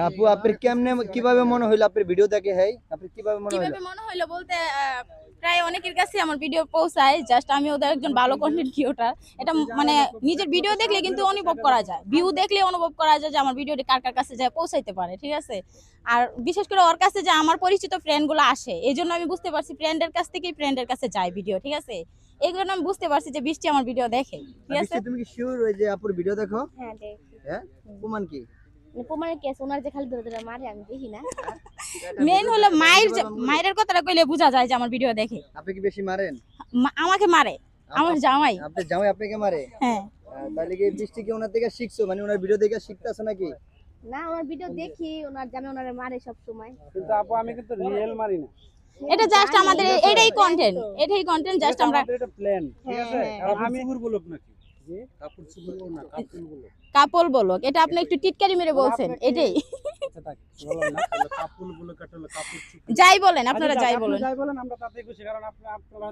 আপু আপনার কেমনে কিভাবে মনে হইলো আপনার ভিডিও দেখে? হ্যাঁ আপনি কিভাবে মনে হইলো? কিভাবে মনে হইলো বলতে প্রায় অনেকের কাছে আমার ভিডিও পৌঁছায়, জাস্ট আমি ওদের একজন ভালো কন্টেন্ট ক্রিয়েটর। এটা মানে নিজের ভিডিও দেখলে কিন্তু অনুভব করা যায়, ভিউ দেখলে অনুভব করা যায় যে আমার ভিডিওটি কার কার কাছে যায় পৌঁছাইতে পারে, ঠিক আছে। আর বিশেষ করে ওর কাছে যে আমার পরিচিত ফ্রেন্ড গুলো আসে, এই জন্য আমি বুঝতে পারছি ফ্রেন্ডের কাছ থেকেই ফ্রেন্ডের কাছে যায় ভিডিও, ঠিক আছে। এই জন্য আমি বুঝতে পারছি যে বৃষ্টি আমার ভিডিও দেখে, ঠিক আছে। তুমি কি শিওর ওই যে আপুর ভিডিও দেখো? হ্যাঁ দেখি। হ্যাঁ প্রমাণ কি? প্রমাণের কেস ওনার যে খালি ধরে ধরে মারে আমি দেখি না। মেন হলো মায়ের কথাটা কইলে বোঝা যায় যে আমার ভিডিও দেখে। আপনি কি বেশি মারেন? আমাকে মারে আমার জামাই। আপনার জামাই আপনাকে মারে? হ্যাঁ। তাহলে কি বৃষ্টি কি ওনার থেকে শিখছো, মানে ওনার ভিডিও দেখে শিখতেছো নাকি? না ওনার ভিডিও দেখি, ওনার জামে ওনারে মারে সব সময়। কিন্তু আপু আমি কিন্তু রিয়েল মারি না, এটা জাস্ট আমাদের এটাই কন্টেন্ট জাস্ট আমরা এটা প্ল্যান, ঠিক আছে। কারণ আমি সুগুর বলক নাকি কাপড় সুগুর বল না, কাপড় বলক কাপল বলক, এটা আপনি একটু টিটকারি মেরে বলছেন, এটাই বলেন না, কাপড় বলক কাটলে কাপড় সুগুর। যাই বলেন আপনারা, যাই বলেন। যাই বলেন আমরা তাতে খুশি, কারণ আপনারা